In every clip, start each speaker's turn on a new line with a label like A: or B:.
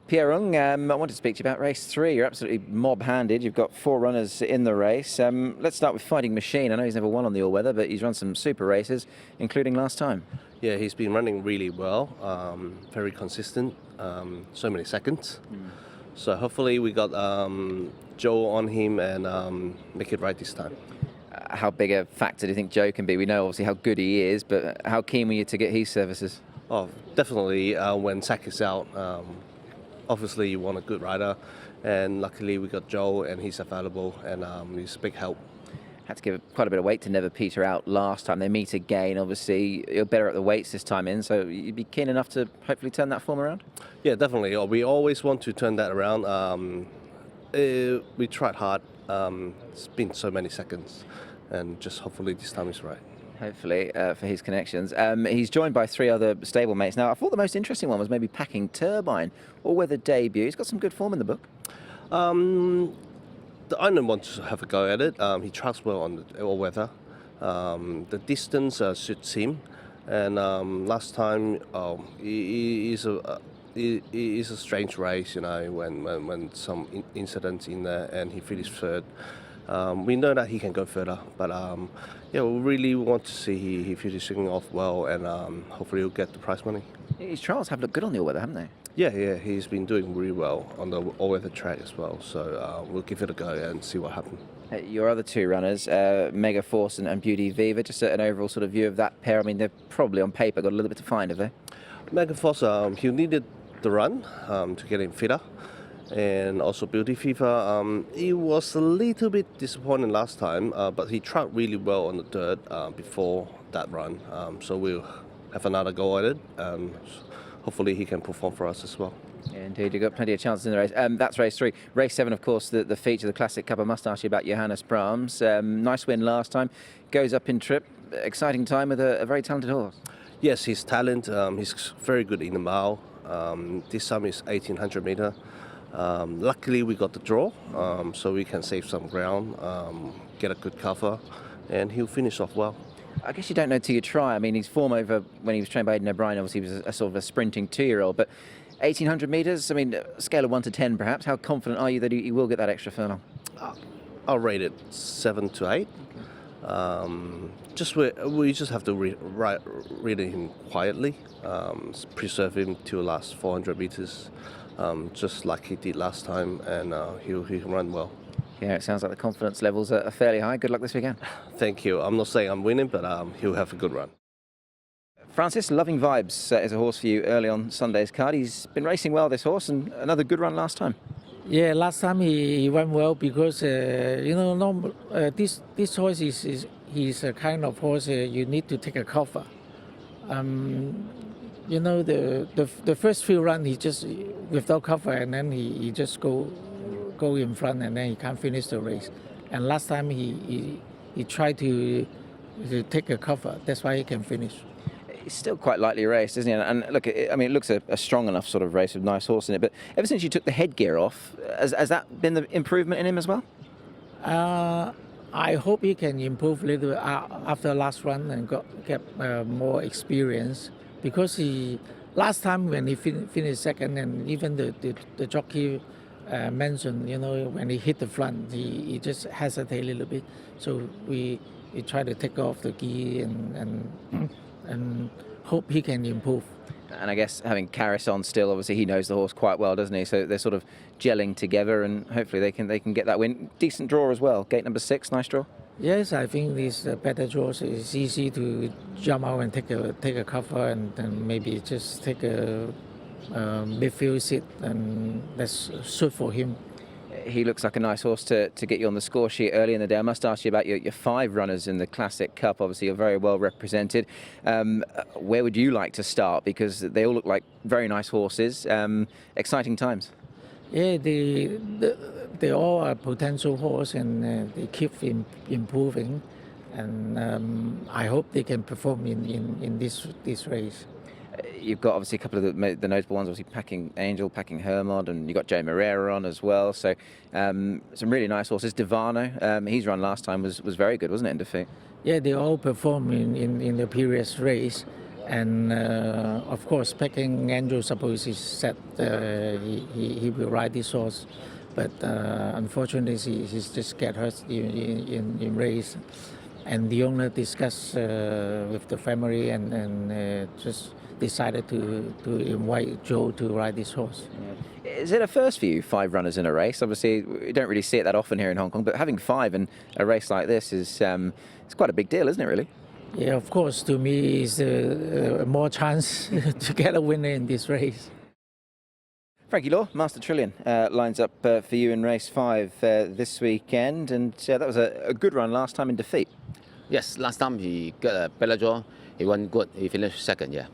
A: Pierre Ng, I wanted to speak to you about race 3. You're absolutely mob-handed. You've got 4 runners in the race. Let's start with Fighting Machine. I know he's never won on the all-weather, but he's run some super races, including last time.
B: Yeah, he's been running really well, very consistent, so many seconds. So hopefully we got Joe on him and make it right this time.
A: How big a factor do you think Joe can be? We know obviously how good he is, but how keen were you to get his services?
B: Oh, definitely when Zach is out. Obviously, you want a good rider, and luckily we got Joe, and he's available, and he's a big help.
A: Had to give quite a bit of weight to never peter out last time. They meet again, obviously. You're better at the weights this time in, so you'd be keen enough to hopefully turn that form around?
B: Yeah, definitely. We always want to turn that around. We tried hard. It's been so many seconds, and just hopefully this time is right.
A: Hopefully, for his connections. He's joined by 3 other stablemates. Now, I thought the most interesting one was maybe Packing Turbine, all-weather debut. He's got some good form in the book.
B: The owner wants to have a go at it. He trucks well on the all-weather. The distance suits him. And last time, it is a strange race, you know, when some incidents in there, and he finished 3rd. We know that he can go further, but yeah, we really want to see he finishing off well, and hopefully he'll get the prize money.
A: His trials have looked good on the all-weather, haven't they?
B: Yeah, he's been doing really well on the all-weather track as well, so we'll give it a go and see what happens.
A: Your other 2 runners, Mega Force and Beauty Viva, just an overall sort of view of that pair. I mean, they've probably on paper got a little bit to find, have they?
B: Mega Force, he needed the run to get him fitter. And also Beauty Fever, he was a little bit disappointing last time, but he tracked really well on the dirt before that run. So we'll have another go at it, and hopefully he can perform for us as well.
A: Yeah, indeed, you've got plenty of chances in the race. That's race 3. Race 7, of course, the feature, the Classic Cup. I must ask you about Johannes Brahms. Nice win last time, goes up in trip. Exciting time with a very talented horse.
B: Yes, his talent, he's very good in the mile. This time is 1800 meter. Luckily we got the draw, so we can save some ground, get a good cover, and he'll finish off well.
A: I guess you don't know till you try. I mean, his form over when he was trained by Aidan O'Brien, obviously he was a sort of a sprinting 2-year-old, but 1800 metres, I mean, scale of 1 to 10 perhaps, how confident are you that he will get that extra furlong?
B: I'll rate it 7 to 8. We just have to read him quietly, preserve him to the last 400 metres. Just like he did last time, and he'll run well.
A: Yeah, it sounds like the confidence levels are fairly high. Good luck this weekend.
B: Thank you. I'm not saying I'm winning, but he'll have a good run.
A: Francis, Loving Vibes is a horse for you early on Sunday's card. He's been racing well, this horse, and another good run last time.
C: Yeah, last time he went well because this horse he's a kind of horse you need to take a cover. The first few runs he just without cover, and then he just go in front, and then he can't finish the race. And last time he tried to take a cover. That's why he can finish.
A: He's still quite lightly raced, isn't he? And look, I mean, it looks a strong enough sort of race with a nice horse in it. But ever since you took the headgear off, has that been the improvement in him as well?
C: I hope he can improve a little after last run and get more experience. Because last time when he finished 2nd, and even the jockey mentioned, when he hit the front, he just hesitated a little bit. So we try to take off the gi and hope he can improve.
A: And I guess having Karis on still, obviously he knows the horse quite well, doesn't he? So they're sort of gelling together, and hopefully they can get that win. Decent draw as well. Gate number 6, nice draw.
C: Yes, I think these better draws. It's easy to jump out and take a cover, and then maybe just take a midfield seat, and that's suit for him.
A: He looks like a nice horse to get you on the score sheet early in the day. I must ask you about your 5 runners in the Classic Cup. Obviously, you're very well represented. Where would you like to start? Because they all look like very nice horses. Exciting times.
C: Yeah, they all are potential horse, and they keep improving. And I hope they can perform in this race.
A: You've got obviously a couple of the notable ones, obviously Packing Angel, Packing Hermod, and you've got Joe Moreira on as well. So some really nice horses. Divano, his run last time was very good, wasn't it, in defeat?
C: Yeah, they all performed in the previous race. And of course, Peking Andrew suppose he said he will ride this horse, but unfortunately he's just get hurt in race. And the owner discussed with the family and just decided to invite Joe to ride this horse.
A: Yeah. Is it a first for you, 5 runners in a race? Obviously, we don't really see it that often here in Hong Kong, but having 5 in a race like this is it's quite a big deal, isn't it, really?
C: Yeah, of course, to me, it's more chance to get a winner in this race.
A: Frankie Law, Master Trillion, lines up for you in race 5 this weekend, and that was a good run last time in defeat.
D: Yes, last time he got a better draw. He won good. He finished second, yeah.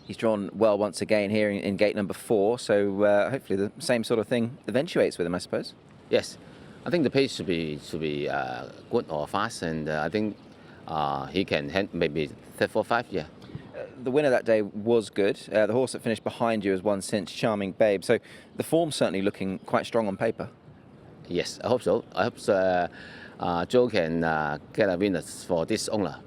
A: He's drawn well once again here in gate number 4, so hopefully the same sort of thing eventuates with him, I suppose.
D: Yes, I think the pace should be good or fast, and I think he can hand maybe 3, 4, 5, yeah.
A: The winner that day was good. The horse that finished behind you has won since, Charming Babe. So the form's certainly looking quite strong on paper.
D: Yes, I hope so. I hope Joe can get a winner for this owner.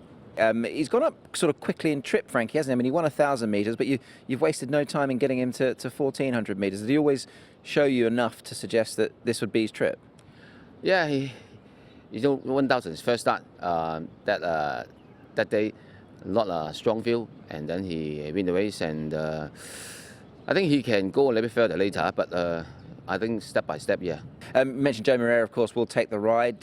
A: He's gone up sort of quickly in trip, Frankie, hasn't he? I mean, he won 1,000 metres, but you've wasted no time in getting him to 1,400 metres. Did he always show you enough to suggest that this would be his trip?
D: Yeah, he 1,000 his first start that day. A lot of strong field, and then he win the race, and I think he can go a little bit further later, but I think step by step, yeah.
A: You mentioned Joe Moreira, of course, will take the ride.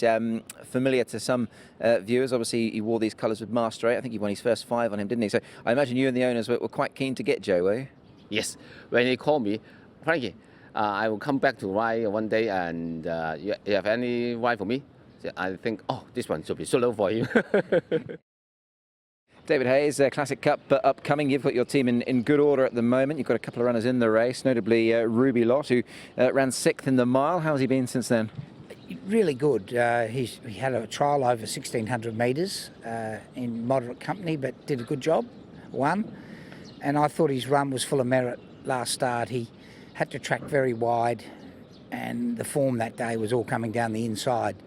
A: Familiar to some viewers, obviously he wore these colours with Master 8. I think he won his first 5 on him, didn't he? So I imagine you and the owners were quite keen to get Joe, were you?
D: Yes, when he called me, Frankie, I will come back to ride one day, and you have any ride for me? So I think, oh, this one should be solo for him.
A: David Hayes, Classic Cup upcoming. You've got your team in good order at the moment. You've got a couple of runners in the race, notably Rubylot, who ran 6th in the mile. How's he been since then?
E: Really good. He had a trial over 1,600 metres in moderate company, but did a good job, won. And I thought his run was full of merit last start. He had to track very wide, and the form that day was all coming down the inside.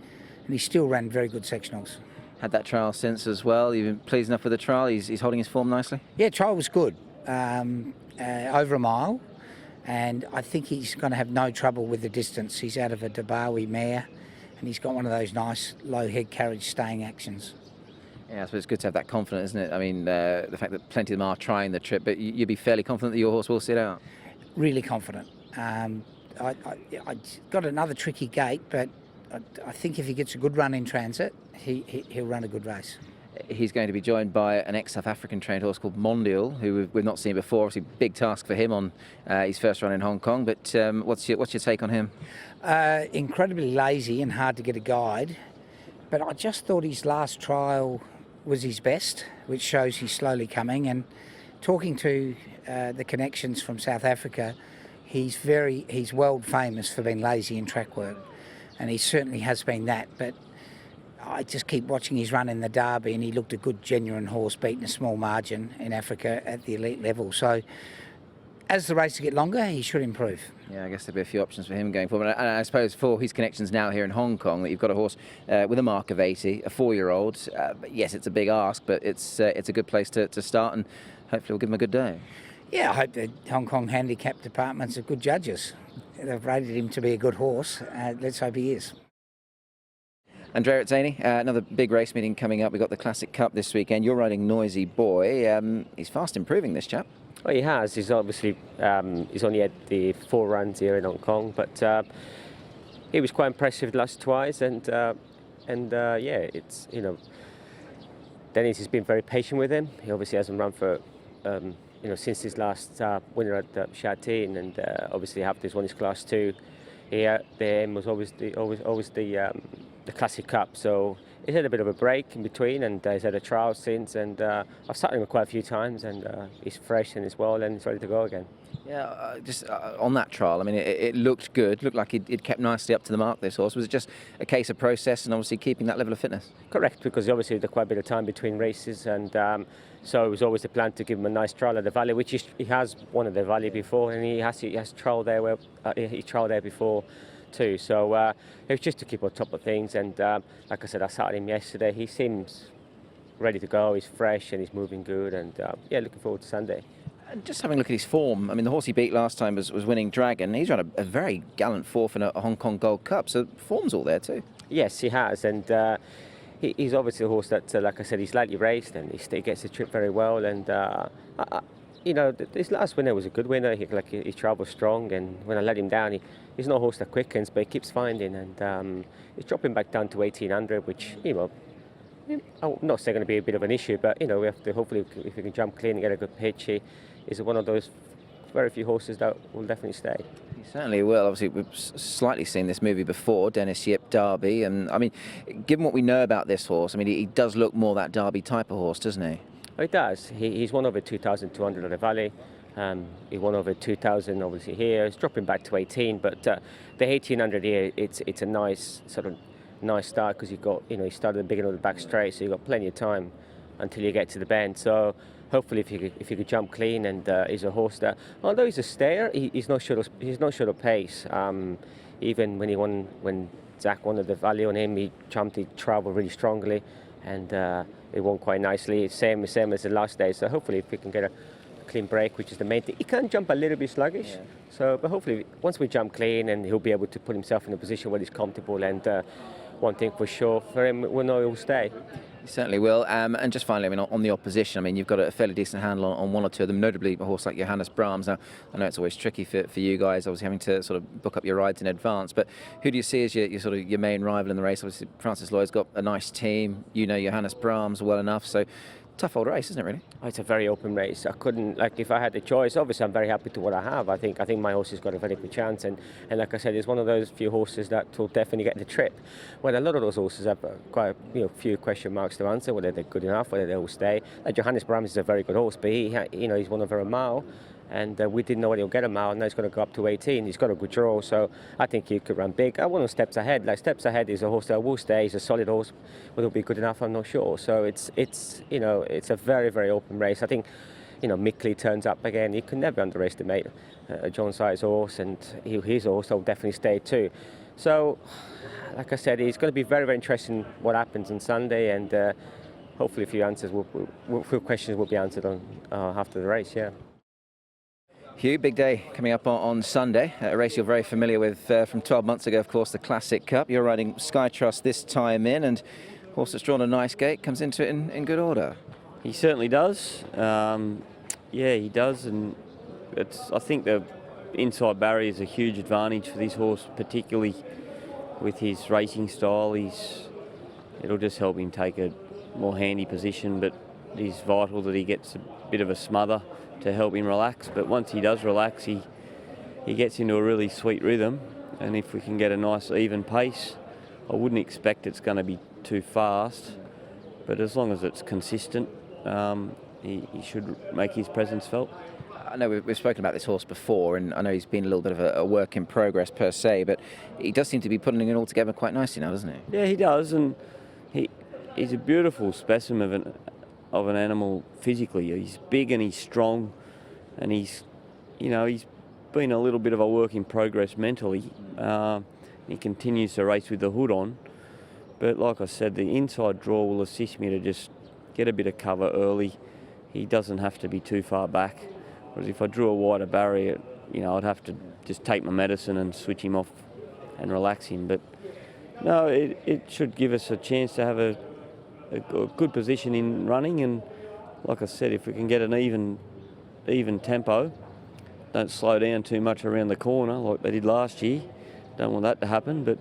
E: And he still ran very good sectionals.
A: Had that trial since as well. You've been pleased enough with the trial? He's holding his form nicely?
E: Yeah, trial was good. Over a mile. And I think he's going to have no trouble with the distance. He's out of a Dabawi mare, and he's got one of those nice low head carriage staying actions.
A: Yeah, I suppose it's good to have that confidence, isn't it? I mean, the fact that plenty of them are trying the trip, but you'd be fairly confident that your horse will sit out?
E: Really confident. I got another tricky gate, but I think if he gets a good run in transit, he'll run a good race.
A: He's going to be joined by an ex-South African trained horse called Mondial, who we've not seen before. Obviously, big task for him on his first run in Hong Kong. But what's your take on him?
E: Incredibly lazy and hard to get a guide. But I just thought his last trial was his best, which shows he's slowly coming. And talking to the connections from South Africa, he's world famous for being lazy in track work. And he certainly has been that, but I just keep watching his run in the Derby, and he looked a good, genuine horse, beating a small margin in Africa at the elite level. So as the races get longer, he should improve.
A: Yeah, I guess there'll be a few options for him going forward. And I suppose for his connections now here in Hong Kong, that you've got a horse with a mark of 80, a 4-year-old. Yes, it's a big ask, but it's a good place to start, and hopefully we'll give him a good day.
E: Yeah, I hope the Hong Kong handicap departments are good judges. They've rated him to be a good horse. Let's hope he is.
A: ANDREA ATZENI, another big race meeting coming up. We've got the Classic Cup this weekend. You're riding Noisy Boy. He's fast improving, this chap.
F: Well, he has. He's obviously he's only had the 4 runs here in Hong Kong, but he was quite impressive last twice. And yeah, it's Dennis has been very patient with him. He obviously hasn't run for since his last winner at Shatin, and obviously after he's won his Class 2, the aim was always the Classic Cup. So he's had a bit of a break in between, and he's had a trial since, and I've sat him quite a few times, and he's fresh and he's well, and he's ready to go again.
A: Yeah, just on that trial, I mean, it looked good. Looked like it kept nicely up to the mark, this horse. Was it just a case of process and obviously keeping that level of fitness? Correct,
F: because obviously there's quite a bit of time between races, and so it was always the plan to give him a nice trial at the Valley, which he has won at the Valley before, and he has trialled there where he trialled there before too. So it was just to keep on top of things, and like I said, I sat him yesterday. He seems ready to go. He's fresh and he's moving good, and yeah, looking forward to Sunday.
A: And just having a look at his form, I mean, the horse he beat last time was Winning Dragon. He's run a very gallant fourth in a Hong Kong Gold Cup, so form's all there too.
F: Yes, he has, and he's obviously a horse that, like I said, he's lightly raced and he gets the trip very well. And you know, this last winner was a good winner. He travels strong, and when I let him down, he's not a horse that quickens, but he keeps finding, and he's dropping back down to 1800, which, you know, I'm not saying going to be a bit of an issue, but you know, we have to hopefully, if we can jump clean and get a good pitch, he is one of those very few horses that will definitely stay.
A: He certainly will. Obviously, we've slightly seen this movie before, Dennis Yip Derby, and I mean, given what we know about this horse, I mean, he does look more that Derby type of horse, doesn't he?
F: Oh, he does. He's won over 2,200 at the Valley. He won over 2,000 obviously here. He's dropping back to 18, but the 1,800 here, it's a nice sort of nice start, because you've got, you know, he started at the beginning of the back straight, so you've got plenty of time until you get to the bend. So hopefully, if you could jump clean, and he's a horse that, although he's a stayer, he's not short of pace. Even when Zach won at the Valley on him, he travelled really strongly, and it won quite nicely. Same as the last day. So hopefully, if we can get a clean break, which is the main thing. He can jump a little bit sluggish, but hopefully once we jump clean, and he'll be able to put himself in a position where he's comfortable. And one thing for sure for him, we'll know he'll stay.
A: He certainly will. And just finally, I mean, on the opposition, I mean, you've got a fairly decent handle on one or two of them, notably a horse like Johannes Brahms. Now, I know it's always tricky for you guys, obviously having to sort of book up your rides in advance, but who do you see as your main rival in the race? Obviously, Francis Lloyd's got a nice team. You know Johannes Brahms well enough, so tough old race, isn't it, really?
F: Oh, it's a very open race. I couldn't, like, if I had the choice, obviously I'm very happy to what I have. I think my horse has got a very good chance, and like I said, it's one of those few horses that will definitely get the trip. Well, a lot of those horses have quite a few question marks to answer, whether they're good enough, whether they will stay. Like Johannes Brahms is a very good horse, but he's won over a mile, and we didn't know whether he'll get a mile. Now he's going to go up to 18. He's got a good draw, so I think he could run big. I want him steps ahead. Like Steps Ahead is a horse that will stay. He's a solid horse. Whether it'll be good enough, I'm not sure. So it's a very, very open race. I think, Mickley turns up again. You can never underestimate John Side's horse, and his horse will definitely stay too. So, like I said, it's going to be very, very interesting what happens on Sunday, and hopefully a few questions will be answered on after the race. Yeah.
A: Hugh, big day coming up on Sunday, a race you're very familiar with from 12 months ago, of course, the Classic Cup. You're riding Sky Trust this time in, and horse that's drawn a nice gate comes into it in good order.
G: He certainly does. Yeah, he does, and I think the inside barrier is a huge advantage for this horse, particularly with his racing style. It'll just help him take a more handy position, but it is vital that he gets a bit of a smother to help him relax. But once he does relax, he gets into a really sweet rhythm, and if we can get a nice even pace, I wouldn't expect it's going to be too fast, but as long as it's consistent, he should make his presence felt.
A: I know we've spoken about this horse before, and I know he's been a little bit of a work in progress per se, but he does seem to be putting it all together quite nicely now, doesn't he?
G: Yeah, he does, and he's a beautiful specimen of an animal physically. He's big and he's strong, and he's been a little bit of a work in progress mentally. He continues to race with the hood on, but like I said, the inside draw will assist me to just get a bit of cover early. He doesn't have to be too far back, whereas if I drew a wider barrier, I'd have to just take my medicine and switch him off and relax him. But no, it should give us a chance to have a good position in running, and like I said, if we can get an even tempo, don't slow down too much around the corner like they did last year. Don't want that to happen, but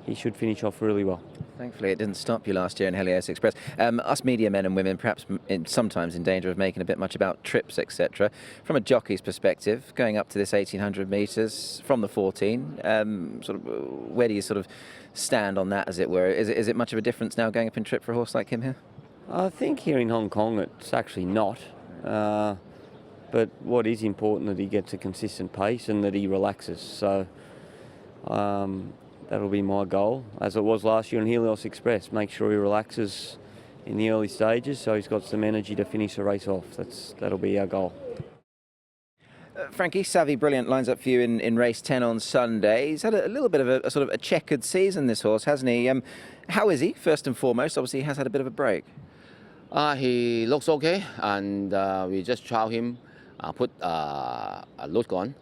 G: he should finish off really well.
A: Thankfully, it didn't stop you last year in Helios Express. Us media men and women, perhaps sometimes in danger of making a bit much about trips, etc. From a jockey's perspective, going up to this 1,800 metres from the 14, where do you sort of stand on that, as it were? Is it much of a difference now going up in trip for a horse like him here?
G: I think here in Hong Kong it's actually not. But what is important that he gets a consistent pace and that he relaxes. So that'll be my goal, as it was last year in Helios Express. Make sure he relaxes in the early stages so he's got some energy to finish the race off. That'll be our goal.
A: Frankie, Savvy Brilliant lines up for you in race 10 on Sunday. He's had a little bit of a sort of a checkered season, this horse, hasn't he? How is he, first and foremost? Obviously, he has had a bit of a break.
D: He looks okay, and we just trial him, put a load on,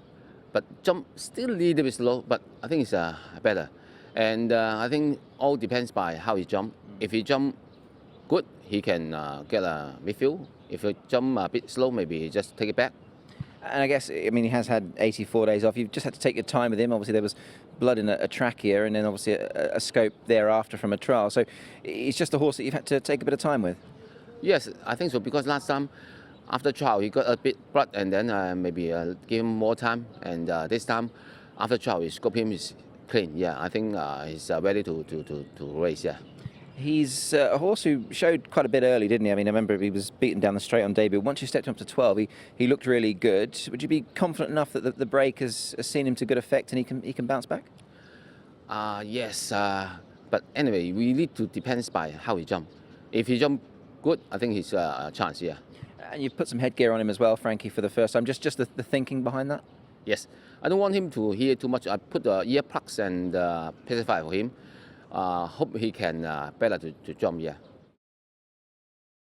D: but jump still a little bit slow, but I think it's better. And I think all depends by how he jump. If he jump good, he can get a midfield. If he jump a bit slow, maybe he just take it back.
A: And I guess, I mean, he has had 84 days off. You've just had to take your time with him. Obviously, there was blood in a trachea and then obviously a scope thereafter from a trial. So it's just a horse that you've had to take a bit of time with.
D: Yes, I think so, because last time after trial he got a bit blood, and then maybe give him more time. And this time after trial we scope him, is clean. Yeah, I think he's ready to race. Yeah.
A: He's a horse who showed quite a bit early, didn't he? I mean, I remember he was beaten down the straight on debut. Once you stepped him up to 12, he looked really good. Would you be confident enough that the break has seen him to good effect and he can bounce back?
D: Yes, but anyway, we need to depends by how he jump. If he jump good, I think he's a chance. Yeah.
A: And you've put some headgear on him as well, Frankie, for the first time. Just the thinking behind that?
D: Yes, I don't want him to hear too much. I put ear plugs and pacifier for him. Hope he can better to jump. Yeah.